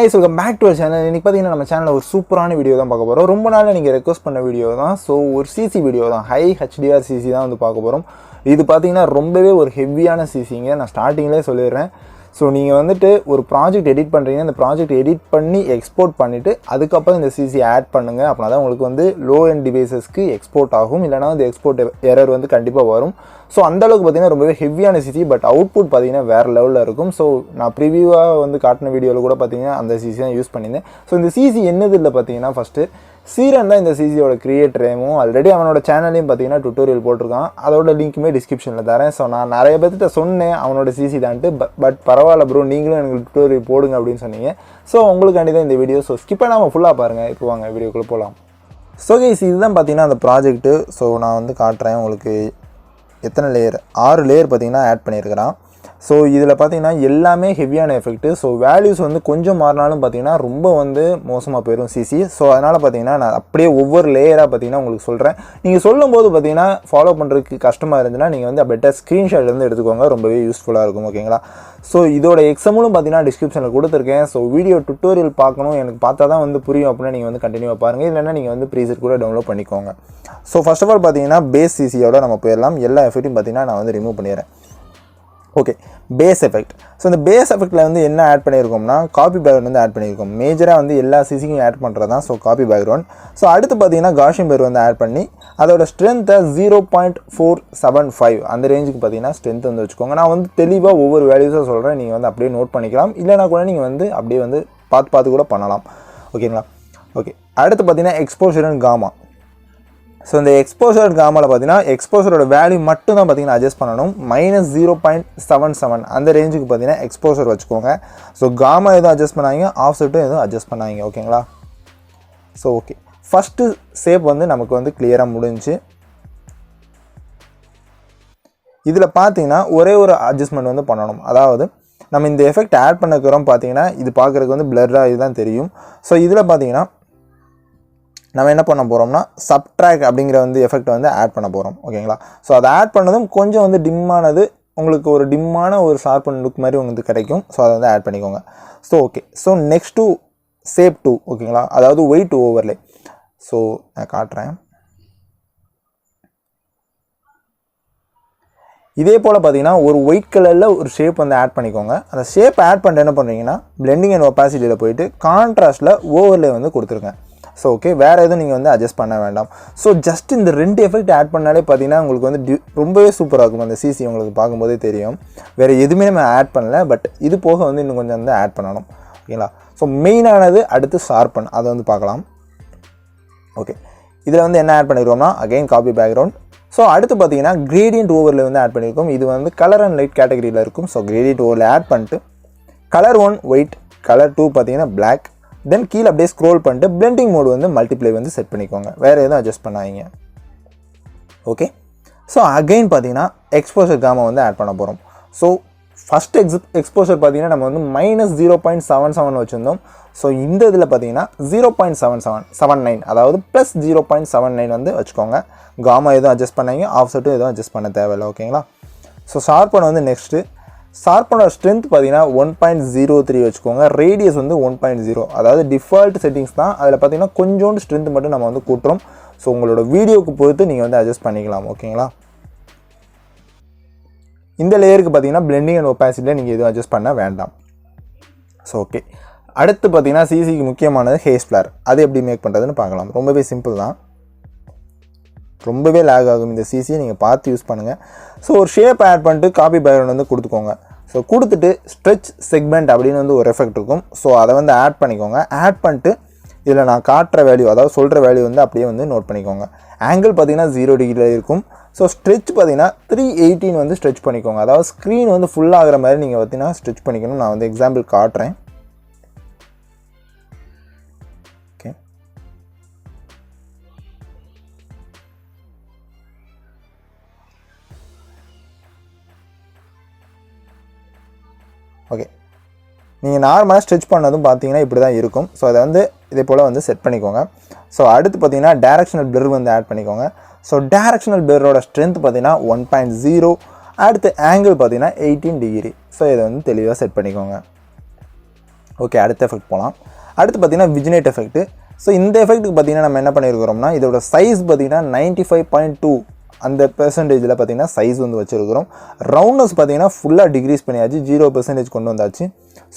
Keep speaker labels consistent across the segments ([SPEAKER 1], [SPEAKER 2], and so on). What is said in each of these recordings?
[SPEAKER 1] guys, welcome back to our channel. இன்னைக்கு பாத்தீங்கன்னா நம்ம சேனல்ல ஒரு சூப்பரான வீடியோ தான் பார்க்க போறோம். ரொம்ப நாளா நீங்க ரெக்வெஸ்ட் பண்ண வீடியோ தான். சோ ஒரு CC வீடியோ தான். ஹை HDR CC தான் வந்து பார்க்க போறோம். இது பாத்தீங்கன்னா ரொம்பவே ஒரு ஹெவியான CCங்க. நான் ஸ்டார்டிங்லயே சொல்லிடுறேன். ஸோ நீங்கள் வந்துட்டு ஒரு ப்ராஜெக்ட் எடிட் பண்ணுறீங்க, அந்த ப்ராஜெக்ட் எடிட் பண்ணி எக்ஸ்போர்ட் பண்ணிவிட்டு அதுக்கப்புறம் இந்த சிசி ஆட் பண்ணுங்கள். அப்படின்னா தான் உங்களுக்கு வந்து லோ எண்ட் டிவைசஸ்க்கு எக்ஸ்போர்ட் ஆகும். இல்லைனா வந்து எக்ஸ்போர்ட் எரர் வந்து கண்டிப்பாக வரும். ஸோ அந்தளவுக்கு பார்த்தீங்கன்னா ரொம்பவே ஹெவியான சிசி, பட் அவுட்புட் பார்த்தீங்கன்னா வேறு லெவலில் இருக்கும். ஸோ நான் ப்ரிவியூவாக வந்து காட்டின வீடியோவில் கூட பார்த்தீங்கன்னா அந்த சிசி தான் யூஸ் பண்ணியிருந்தேன். ஸோ இந்த சிசி என்னது இல்லை பார்த்தீங்கன்னா, ஃபஸ்ட்டு Seeran தான் இந்த சிசியோட கிரியேட்டரேமும். ஆல்ரெடி அவனோட சேனல்லையும் பார்த்தீங்கன்னா டுட்டோரியல் போட்டிருக்கான். அதோட லிங்க்குமே டிஸ்கிரிப்ஷனில் தரேன். ஸோ நான் நிறைய பேர்கிட்ட சொன்னேன் அவனோட சிசி தான்ட்டு, பட் பரவாயில்ல ப்ரோ, நீங்களும் எனக்கு டுட்டோரியல் போடுங்க அப்படின்னு சொன்னீங்க. ஸோ உங்களுக்காண்டி தான் இந்த வீடியோ. ஸோ ஸ்கிப் பண்ணாமல் ஃபுல்லாக பாருங்கள். இப்போ வாங்க வீடியோக்குள்ளே போகலாம். ஸோ கைஸ், இதுதான் பார்த்தீங்கன்னா அந்த ப்ராஜெக்ட்டு. ஸோ நான் வந்து காட்டுறேன் உங்களுக்கு. எத்தனை லேயர், 6 லேயர் பார்த்தீங்கன்னா ஆட் பண்ணியிருக்கிறான். ஸோ இதில் பார்த்தீங்கன்னா எல்லாமே ஹெவியான எஃபெக்ட்டு. ஸோ வேல்யூஸ் வந்து கொஞ்சம் மாறினாலும் பார்த்தீங்கன்னா ரொம்ப வந்து மோசமாக போயிடும் சிசி. ஸோ அதனால் பார்த்தீங்கன்னா நான் அப்படியே ஒவ்வொரு லேயராக பார்த்தீங்கன்னா உங்களுக்கு சொல்கிறேன். நீங்கள் சொல்லும்போது பார்த்தீங்கன்னா ஃபாலோ பண்ணுறதுக்கு கஷ்டமாக இருந்துச்சுன்னா நீங்கள் வந்து பெட்டர் ஸ்க்ரீன்ஷாட் வந்து எடுத்துக்கோங்க. ரொம்பவே யூஸ்ஃபுல்லாக இருக்கும். ஓகேங்களா? ஸோ இதோட எக்ஸாம்பிளும் பார்த்தீங்கன்னா டிஸ்கிரிப்ஷனில் கொடுத்துருக்கேன். ஸோ வீடியோ டுட்டோரியல் பார்க்கணும், எனக்கு பார்த்தா தான் வந்து புரியும் அப்படின்னா நீங்கள் வந்து கண்டினியூவாக பாருங்கள். இல்லைன்னா நீங்கள் வந்து ப்ரீசெட் கூட டவுன்லோட் பண்ணிக்கோங்க. ஸோ ஃபர்ஸ்ட் ஆஃப் ஆல் பார்த்தீங்கன்னா பேஸ் சிசியோட நம்ம போயிடலாம். எல்லா எஃபெக்ட்டையும் பார்த்தீங்கன்னா நான் வந்து ரிமூவ் பண்ணிடுறேன். Okay, base effect. ஸோ இந்த பேஸ் எஃபெக்ட்டில் வந்து என்ன ஆட் பண்ணியிருக்கோம்னா காப்பி பேக்ரவுண்ட் வந்து ஆட் பண்ணியிருக்கோம். மேஜராக வந்து எல்லா சிசிக்கும் ஆட் பண்ணுறது தான். So copy background. ஸோ அடுத்து பார்த்தீங்கன்னா காஷியம் பேர் வந்து ஆட் பண்ணி அதோட ஸ்ட்ரென்த்தை 0.475 அந்த ரேஞ்சுக்கு பார்த்தீங்கன்னா ஸ்ட்ரென்த் வந்து வச்சுக்கோங்க. நான் வந்து தெளிவாக ஒவ்வொரு வேல்யூஸாக சொல்கிறேன், நீங்கள் வந்து அப்படியே நோட் பண்ணிக்கலாம். இல்லைனா கூட நீங்கள் வந்து அப்படியே வந்து பார்த்து கூட பண்ணலாம். ஓகேங்களா? ஓகே, அடுத்து பார்த்தீங்கன்னா எக்ஸ்போஷர் அண்ட் காமா. ஸோ இந்த எக்ஸ்போஷர் காமாவில் பார்த்தீங்கன்னா எக்ஸ்போஷரோட வேல்யூ மட்டும் தான் பார்த்தீங்கன்னா அட்ஜஸ்ட் பண்ணணும். -0.77 அந்த ரேஞ்சுக்கு பார்த்தீங்கன்னா எக்ஸ்போஷர் வச்சுக்கோங்க. ஸோ காமா எதுவும் அட்ஜஸ்ட் பண்ணாங்க, ஆஃப்செட்டும் எதுவும் அட்ஜஸ்ட் பண்ணாங்க. ஓகேங்களா? ஸோ ஓகே, ஃபஸ்ட்டு ஷேப் வந்து நமக்கு வந்து கிளியராக முடிஞ்சு. இதில் பார்த்தீங்கன்னா ஒரே ஒரு அட்ஜஸ்ட்மெண்ட் வந்து பண்ணணும். அதாவது நம்ம இந்த எஃபெக்ட் ஆட் பண்ணிக்கிறோம் பார்த்தீங்கன்னா இது பார்க்குறதுக்கு வந்து பிளர்ராக இதுதான் தெரியும். ஸோ இதில் பார்த்தீங்கன்னா நம்ம என்ன பண்ண போகிறோம்னா சப்ட்ராக் அப்படிங்கிற வந்து எஃபெக்ட் வந்து ஆட் பண்ண போகிறோம். ஓகேங்களா? ஸோ அதை ஆட் பண்ணதும் கொஞ்சம் வந்து டிம்மானது, உங்களுக்கு ஒரு டிம்மான ஒரு ஷார்ப்பன் லுக் மாதிரி உங்களுக்கு கிடைக்கும். ஸோ அதை வந்து ஆட் பண்ணிக்கோங்க. So okay, so next to shape 2. ஓகேங்களா? அதாவது ஒயிட் ஓவர்லே. ஸோ நான் காட்டுறேன். இதே போல் பார்த்தீங்கன்னா ஒரு ஒயிட் கலரில் ஒரு ஷேப் வந்து ஆட் பண்ணிக்கோங்க. அந்த ஷேப் ஆட் பண்ணிட்டு என்ன பண்ணுறீங்கன்னா பிளெண்டிங் அண்ட் ஒப்பாசிட்டியில் போயிட்டு கான்ட்ராஸ்ட்டில் ஓவர்லே வந்து கொடுத்துருங்க. ஸோ ஓகே, வேறு எதுவும் நீங்கள் வந்து அட்ஜஸ்ட் பண்ண வேண்டாம். ஸோ ஜஸ்ட் இந்த 2 எஃபெக்ட் ஆட் பண்ணாலே பார்த்தீங்கன்னா உங்களுக்கு வந்து ரொம்பவே சூப்பராக இருக்கும். அந்த சிசி உங்களுக்கு பார்க்கும்போதே தெரியும். வேறு எதுவுமே நம்ம ஆட் பண்ணல, பட் இது போக வந்து இன்னும் கொஞ்சம் வந்து ஆட் பண்ணணும். ஓகேங்களா? ஸோ மெயினானது அடுத்து ஷார்ப்பன், அதை வந்து பார்க்கலாம். ஓகே, இதில் வந்து என்ன ஆட் பண்ணிடுவோம்னா அகைன் காப்பி பேக்ரவுண்ட். ஸோ அடுத்து பார்த்தீங்கன்னா கிரேடியன்ட் ஓவரில் வந்து ஆட் பண்ணியிருக்கோம். இது வந்து கலர் அண்ட் லைட் கேட்டகரியில் இருக்கும். ஸோ கிரேடியன்ட் ஓவரில் ஆட் பண்ணிட்டு கலர் 1 ஒயிட், கலர் 2 பார்த்தீங்கன்னா பிளாக். தென் கீழே அப்படியே ஸ்க்ரோல் பண்ணிட்டு பிளெண்டிங் மோடு வந்து மல்டிப்ளை வந்து செட் பண்ணிக்கோங்க. வேறு எதுவும் அட்ஜஸ்ட் பண்ணாதீங்க. ஓகே, ஸோ அகைன் பார்த்தீங்கன்னா எக்ஸ்போஷர் காமா வந்து ஆட் பண்ண போகிறோம். ஸோ ஃபஸ்ட் எக்ஸ்போஷர் பார்த்தீங்கன்னா நம்ம வந்து -0.77 வச்சுருந்தோம். ஸோ இந்த இதில் பார்த்தீங்கன்னா 0.79 அதாவது +0.79 வந்து வச்சுக்கோங்க. காமா எதுவும் அட்ஜஸ்ட் பண்ணாங்க, ஆஃப்செட்டும் எதுவும் அட்ஜஸ்ட் பண்ண தேவையில்லை. ஓகேங்களா? ஸோ ஷார்ப்பன் வந்து நெக்ஸ்ட்டு ஷார்ப்பனோட ஸ்ட்ரென்த் பார்த்தீங்கன்னா 1.03 வச்சுக்கோங்க. ரேடியஸ் வந்து 1.0, அதாவது டிஃபால்ட் செட்டிங்ஸ் தான். அதில் பார்த்தீங்கன்னா கொஞ்சோண்டு ஸ்ட்ரென்த் மட்டும் நம்ம வந்து கூட்டுறோம். ஸோ உங்களோட வீடியோவுக்கு பொறுத்து நீங்கள் வந்து அட்ஜஸ்ட் பண்ணிக்கலாம். ஓகேங்களா? இந்த லேயருக்கு பார்த்தீங்கன்னா பிளெண்டிங் அண்ட் ஒப்பாசிட்டியில் நீங்கள் எதுவும் அட்ஜஸ்ட் பண்ண வேண்டாம். ஸோ ஓகே, அடுத்து பார்த்தீங்கன்னா சிசிக்கு முக்கியமானது ஹேஸ் ஃப்ளார். அது எப்படி மேக் பண்ணுறதுன்னு பார்க்கலாம். ரொம்பவே சிம்பிள் தான். ரொம்பவே லேக் ஆகும் இந்த சிசியை, நீங்கள் பார்த்து யூஸ் பண்ணுங்கள். ஸோ ஒரு ஷேப் ஆட் பண்ணிட்டு காப்பி பேக்ரவுண்ட் வந்து கொடுத்துக்கோங்க. ஸோ கொடுத்துட்டு ஸ்ட்ரெச் செக்மெண்ட் அப்படின்னு வந்து ஒரு எஃபெக்ட் இருக்கும். ஸோ அதை வந்து ஆட் பண்ணிக்கோங்க. ஆட் பண்ணிட்டு இதில் நான் காட்டுற வேல்யூ, அதாவது சொல்கிற வேல்யூ வந்து அப்படியே வந்து நோட் பண்ணிக்கோங்க. ஆங்கிள் பார்த்தீங்கன்னா 0 டிகிரியில் இருக்கும். ஸோ ஸ்ட்ரெச் பார்த்தீங்கன்னா 318 வந்து ஸ்ட்ரெச் பண்ணிக்கோங்க. அதாவது ஸ்க்ரீன் வந்து ஃபுல்லாகிற மாதிரி நீங்கள் பார்த்தீங்கன்னா ஸ்ட்ரெச் பண்ணிக்கணும். நான் வந்து எக்ஸாம்பிள் காட்டுறேன். ஓகே, நீங்கள் நார்மலாக ஸ்ட்ரெச் பண்ணதும் பார்த்தீங்கன்னா இப்படி தான் இருக்கும். ஸோ அதை வந்து இதே போல் வந்து செட் பண்ணிக்கோங்க. ஸோ அடுத்து பார்த்தீங்கன்னா டைரக்ஷனல் பிளர் வந்து ஆட் பண்ணிக்கோங்க. ஸோ டைரக்ஷனல் பிளரோட ஸ்ட்ரென்த் பார்த்தீங்கன்னா 1.0. அடுத்து ஆங்கிள் பார்த்தீங்கன்னா 18 டிகிரி. ஸோ இதை வந்து தெளிவாக செட் பண்ணிக்கோங்க. ஓகே, அடுத்த எஃபெக்ட் போகலாம். அடுத்து பார்த்தீங்கன்னா விஜினேட் எஃபெக்ட். ஸோ இந்த எஃபெக்ட்டுக்கு பார்த்தீங்கன்னா நம்ம என்ன பண்ணியிருக்கிறோம்னா, இதோட சைஸ் பார்த்தீங்கன்னா 95.2 அந்த பெர்சன்டேஜில் பார்த்தீங்கன்னா சைஸ் வந்து வச்சுருக்கிறோம். ரவுண்ட்னஸ் பார்த்தீங்கன்னா ஃபுல்லாக டிக்ரீஸ் பண்ணியாச்சு, 0% கொண்டு வந்தாச்சு.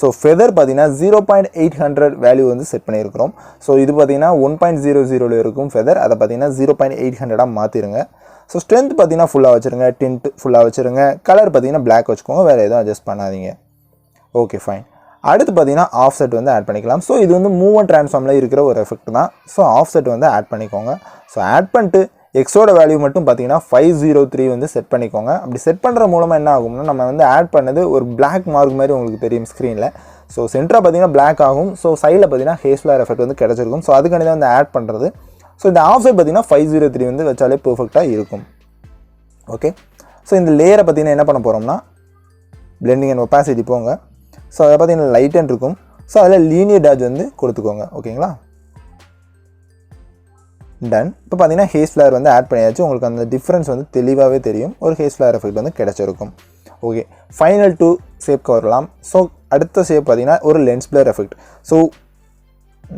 [SPEAKER 1] ஸோ ஃபெதர் பார்த்தீங்கன்னா 0.800 வேல்யூ வந்து செட் பண்ணியிருக்கிறோம். ஸோ இது பார்த்தீங்கன்னா 1.00 இருக்கும் ஃபெதர், அதை பார்த்தீங்கன்னா 0.800 மாற்றிடுங்க. ஸோ ஸ்ட்ரென்த் பார்த்தீங்கன்னா ஃபுல்லாக வச்சுருங்க, டிண்ட் ஃபுல்லாக வச்சுருங்க, கலர் பார்த்தீங்கன்னா பிளாக் வச்சுக்கோங்க, வேறு எதுவும் அட்ஜஸ்ட் பண்ணாதீங்க. Okay fine. அடுத்து பார்த்தீங்கன்னா ஆஃப் செட் வந்து ஆட் பண்ணிக்கலாம். ஸோ இது வந்து மூவ் அண்ட் ட்ரான்ஸ்ஃபார்மில் இருக்கிற ஒரு எஃபெக்ட் தான். ஸோ ஆஃப் செட் வந்து ஆட் பண்ணிக்கோங்க. ஸோ ஆட் பண்ணிட்டு எக்ஸோட வேல்யூ மட்டும் பார்த்தீங்கன்னா 503 வந்து செட் பண்ணிக்கோங்க. அப்படி செட் பண்ணுற மூலமாக என்ன ஆகும்னா, நம்ம வந்து ஆட் பண்ணது ஒரு பிளாக் மார்க் மாதிரி உங்களுக்கு தெரியும் ஸ்க்ரீனில். ஸோ சென்டராக பார்த்தீங்கன்னா பிளாக் ஆகும். ஸோ சைடில் பார்த்தீங்கன்னா ஹேஸ் ஃப்ளேர் எஃபெக்ட் வந்து கிடச்சிருக்கும். ஸோ அதுக்காண்டி தான் வந்து ஆட் பண்ணுறது. ஸோ இந்த ஆஃப் செட் பார்த்தீங்கன்னா 503 வந்து வச்சாலே பெர்ஃபெக்டாக இருக்கும். ஓகே, ஸோ இந்த லேயரை பார்த்தீங்கன்னா என்ன பண்ண போகிறோம்னா, பிளெண்டிங் அண்ட் ஒப்பாசிட்டி போங்க. ஸோ அதை பார்த்தீங்கன்னா லைட் அண்ட் இருக்கும். ஸோ அதில் லீனியர் டாட்ஜ் வந்து கொடுத்துக்கோங்க. ஓகேங்களா, டன். இப்போ பார்த்தீங்கன்னா ஹேஸ் ஃப்ளேர் வந்து ஆட் பண்ணியாச்சு. உங்களுக்கு அந்த டிஃப்ரென்ஸ் வந்து தெளிவாகவே தெரியும். ஒரு ஹேஸ் ஃப்ளேர் எஃபெக்ட் வந்து கிடச்சிருக்கும். ஓகே, ஃபைனல் டூ ஷேப்க்கு வரலாம். ஸோ அடுத்த ஷேப் பார்த்தீங்கன்னா ஒரு லென்ஸ் பிளர் எஃபெக்ட். ஸோ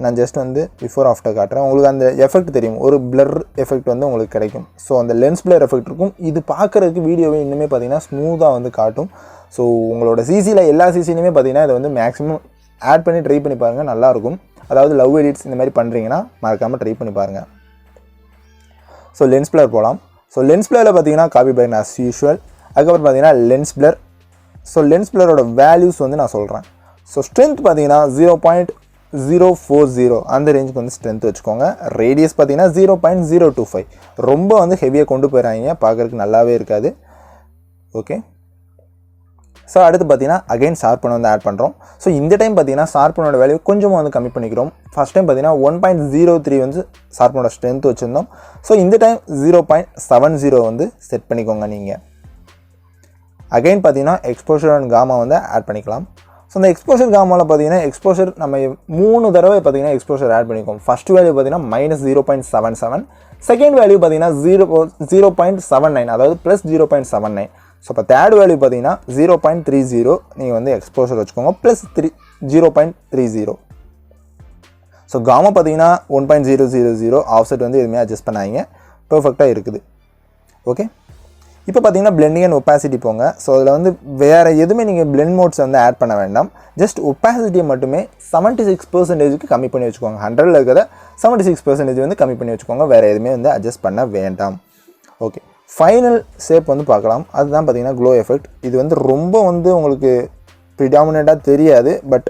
[SPEAKER 1] நான் ஜஸ்ட் வந்து பிஃபோர் ஆஃப்டர் காட்டுறேன். உங்களுக்கு அந்த எஃபெக்ட் தெரியும், ஒரு பிளர் எஃபெக்ட் வந்து உங்களுக்கு கிடைக்கும். ஸோ அந்த லென்ஸ் பிளர் எஃபெக்ட் இருக்கும். இது பார்க்குறதுக்கு வீடியோவே இன்னுமே பார்த்தீங்கன்னா ஸ்மூத்தாக வந்து காட்டும். ஸோ உங்களோட சிசியில் எல்லா சிசிலையுமே பார்த்தீங்கன்னா இதை வந்து மேக்ஸிமம் ஆட் பண்ணி ட்ரை பண்ணி பாருங்கள், நல்லாயிருக்கும். அதாவது லவ் எடிட்ஸ் இந்த மாதிரி பண்ணுறீங்கன்னா மறக்காமல் ட்ரை பண்ணி பாருங்கள். ஸோ லென்ஸ் பிளர் போகலாம். ஸோ லென்ஸ் பிளரில் பார்த்தீங்கன்னா காப்பி பை ஆஸ் யூஷுவல். அதுக்கப்புறம் பார்த்தீங்கன்னா லென்ஸ் பிளர். ஸோ லென்ஸ் பிளரோட வேல்யூஸ் வந்து நான் சொல்கிறேன். ஸோ ஸ்ட்ரென்த் பார்த்தீங்கன்னா 0.040 அந்த ரேஞ்சுக்கு வந்து ஸ்ட்ரென்த் வச்சுக்கோங்க. ரேடியஸ் பார்த்தீங்கன்னா 0.025. ரொம்ப வந்து ஹெவியாக கொண்டு போயிடாதீங்க, பார்க்குறதுக்கு நல்லாவே இருக்காது. ஓகே, ஸோ அடுத்து பார்த்தீங்கன்னா அகைன் ஷார்ப்பன் வந்து ஆட் பண்ணுறோம். ஸோ இந்த டைம் பார்த்தீங்கன்னா ஷார்ப்பனோட வேல்யூ கொஞ்சமாக வந்து கம்மி பண்ணிக்கிறோம். ஃபஸ்ட் டைம் பார்த்தீங்கன்னா 1.03 வந்து ஷார்ப்பனோட ஸ்ட்ரென்த் வச்சுருந்தோம். ஸோ இந்த டைம் 0.70 வந்து செட் பண்ணிக்கோங்க நீங்கள். அகைன் பார்த்தீங்கன்னா எக்ஸ்போஷர் அண்ட் காமா வந்து ஆட் பண்ணிக்கலாம். ஸோ இந்த எக்ஸ்போஷர் காமாவில் பார்த்தீங்கன்னா எக்ஸ்போஷர் நம்ம 3 தடவை பார்த்தீங்கன்னா எக்ஸ்போஷர் ஆட் பண்ணிக்கோம். ஃபஸ்ட் வேல்யூ பார்த்தீங்கன்னா -0.77, செகண்ட் வேல்யூ பார்த்தீங்கன்னா 0.79, அதாவது +0.79. ஸோ இப்போ தேர்ட் வேல்யூ பார்த்தீங்கன்னா 0.30 நீங்கள் வந்து எக்ஸ்போஷர் வச்சுக்கோங்க, +0.30. ஸோ காமா பார்த்தீங்கன்னா 1.000. ஆஃப் செட் வந்து எதுவுமே அட்ஜஸ்ட் பண்ணாதீங்க, பெர்ஃபெக்டாக இருக்குது. ஓகே, இப்போ பார்த்தீங்கன்னா பிளெண்டிங் அண்ட் ஒப்பாசிட்டி போங்க. ஸோ அதில் வந்து வேறு எதுவுமே நீங்கள் பிளெண்ட் மோட்ஸ் வந்து ஆட் பண்ண வேண்டாம். ஜஸ்ட் ஒப்பாசிட்டியை மட்டுமே 76%க்கு கம்மி பண்ணி வச்சுக்கோங்க. 100ல் இருக்கிறத 76% வந்து கம்மி பண்ணி வச்சுக்கோங்க. வேறு எதுவுமே வந்து அட்ஜஸ்ட் பண்ண வேண்டாம். ஓகே, ஃபைனல் ஷேப் வந்து பார்க்கலாம். அதுதான் பார்த்தீங்கன்னா க்ளோ எஃபெக்ட். இது வந்து ரொம்ப வந்து உங்களுக்கு ப்ரிடாமினண்ட்டாக தெரியாது, பட்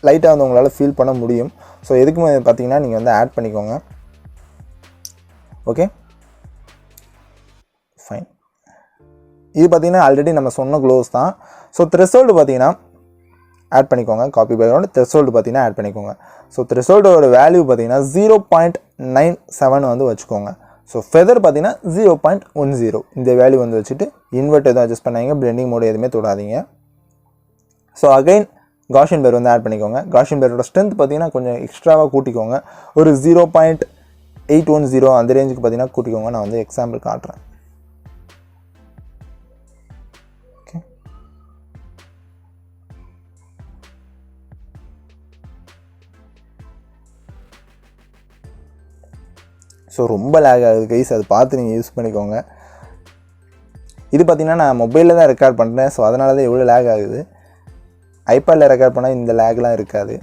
[SPEAKER 1] லைட்டாக வந்து உங்களால் ஃபீல் பண்ண முடியும். ஸோ எதுக்குமே பார்த்தீங்கன்னா நீங்கள் வந்து ஆட் பண்ணிக்கோங்க. Okay fine. இது பார்த்தீங்கன்னா ஆல்ரெடி நம்ம சொன்ன க்ளோஸ் தான். ஸோ த்ரெஷோல்டு பார்த்தீங்கன்னா ஆட் பண்ணிக்கோங்க. காப்பி பேக்ரவுண்ட் த்ரெஷோல்டு பார்த்தீங்கன்னா ஆட் பண்ணிக்கோங்க. ஸோ த்ரெஷோல்டோட வேல்யூ பார்த்தீங்கன்னா 0.97 வந்து வச்சுக்கோங்க. ஸோ ஃபெதர் பார்த்தீங்கன்னா 0.10 இந்த வேல்யூ வந்து வச்சுட்டு இன்வெர்ட் எதுவும் அட்ஜஸ்ட் பண்ணாங்க, பிளெண்டிங் மோடு எதுவுமே தொடாதீங்க. ஸோ அகைன் காஷியன் பேர் வந்து ஆட் பண்ணிக்கோங்க. காஷியன் பேரோட ஸ்ட்ரென்த் பார்த்தீங்கன்னா கொஞ்சம் எக்ஸ்ட்ராவாக கூட்டிக்கோங்க. ஒரு 0.810 அந்த ரேஞ்சுக்கு பார்த்தீங்கன்னா கூட்டிக்கோங்க. நான் வந்து எக்ஸாம்பிள் காட்டுறேன். ஓகே, ஸோ ரொம்ப லேக் ஆகுது கைஸ், அது பார்த்து நீங்கள் யூஸ் பண்ணிக்கோங்க. இது பார்த்தீங்கன்னா நான் மொபைலில் தான் ரெக்கார்ட் பண்ணுறேன். ஸோ அதனால தான் எவ்வளோ லேக் ஆகுது. ஐபேடில் ரெக்கார்ட் பண்ணால் இந்த லேக்லாம் இருக்காது.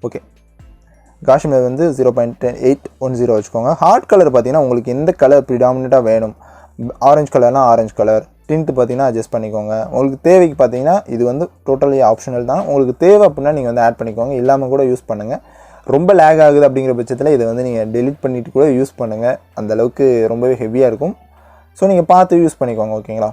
[SPEAKER 1] ஓகே, காஷியன் வந்து 0.810 வச்சுக்கோங்க. ஹார்ட் கலர் பார்த்தீங்கன்னா உங்களுக்கு எந்த கலர் ப்ரிடாமினண்ட்டாக வேணும், ஆரஞ்சு கலர்னால் ஆரஞ்சு கலர், டிண்ட் பார்த்தீங்கன்னா அட்ஜஸ்ட் பண்ணிக்கோங்க. உங்களுக்கு தேவைக்கு பார்த்தீங்கன்னா இது வந்து டோட்டலி ஆப்ஷனல் தான். உங்களுக்கு தேவை அப்படின்னா நீங்கள் வந்து ஆட் பண்ணிக்கோங்க, இல்லாமல் கூட யூஸ் பண்ணுங்கள். ரொம்ப லேக் ஆகுது அப்படிங்கிற பட்சத்தில் இதை வந்து நீங்கள் டெலிட் பண்ணிவிட்டு கூட யூஸ் பண்ணுங்கள். அந்தளவுக்கு ரொம்பவே ஹெவியாக இருக்கும். ஸோ நீங்கள் பார்த்து யூஸ் பண்ணிக்கோங்க. ஓகேங்களா,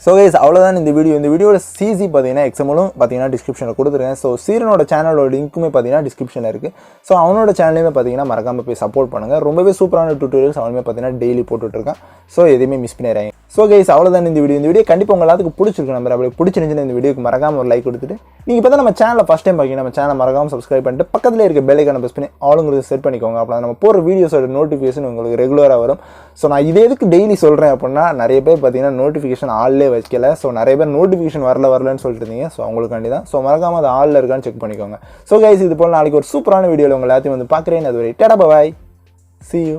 [SPEAKER 1] ஸோ கைஸ் அவ்வளோதான் இந்த வீடியோ. இந்த வீடியோட சிசி பார்த்தீங்கன்னா எக்ஸாம்பிளும் பார்த்தீங்கன்னா டிஸ்கிரிப்ஷனில் கொடுத்துருக்கேன். ஸோ சீரனோட சேனலோட லிங்க்குமே பார்த்தீங்கன்னா டிஸ்கிரிப்ஷனில் இருக்குது. ஸோ அவனோட சேனலையுமே பார்த்தீங்கன்னா மறக்காமல் போய் சப்போர்ட் பண்ணுங்கள். ரொம்பவே சூப்பரான டியூட்டோரியல்ஸ் அவனுமே பார்த்தீங்கன்னா டெய்லி போட்டுட்ருக்கான். ஸோ எதுவுமே மிஸ் பண்ணிடுறாங்க. ஸோ கைஸ் அவ்வளோதான் இந்த வீடியோ கண்டிப்பாக உங்கள் எல்லாத்துக்கும் பிடிச்சிருக்கு. நம்ம அப்படி பிடிச்சிருந்துச்சுன்னா இந்த வீடியோக்கு மறக்காமல் ஒரு லைக் கொடுத்துட்டு, நீங்கள் இப்போ தான் நம்ம சேனலை ஃபஸ்ட் டைம் பார்க்கிங்க, நம்ம சேனலை மறக்காமல் சப்ஸ்கிரைப் பண்ணிட்டு பக்கத்தில் இருக்க பெல் ஐகானை ப்ரெஸ் பண்ணி ஆளுங்கிறது செட் பண்ணிக்கோங்க. அப்போ நம்ம போகிற வீடியோஸோட நோட்டிஃபிகேஷன் உங்களுக்கு ரெகுலராக வரும். ஸோ நான் இதே எதுக்கு டெய்லி சொல்கிறேன் அப்படின்னா, நிறைய பேர் பார்த்தீங்கன்னா நோட்டிஃபிகேஷன் ஆல்லே ஆல்லே வைக்கல. ஸோ நிறைய பேர் நோட்டிஃபிகேஷன் வரலன்னு சொல்லிட்டு இருந்தீங்க. ஸோ அவங்களுக்காண்டி தான். ஸோ மறக்காமல் அது ஆலில் இருக்கான்னு செக் பண்ணிக்கோங்க. ஸோ கைஸ் இது போல் நாளைக்கு ஒரு சூப்பரான வீடியோவில் உங்கள் எல்லாத்தையும் வந்து பார்க்குறேன். அது வரை டாடா பாய், see you.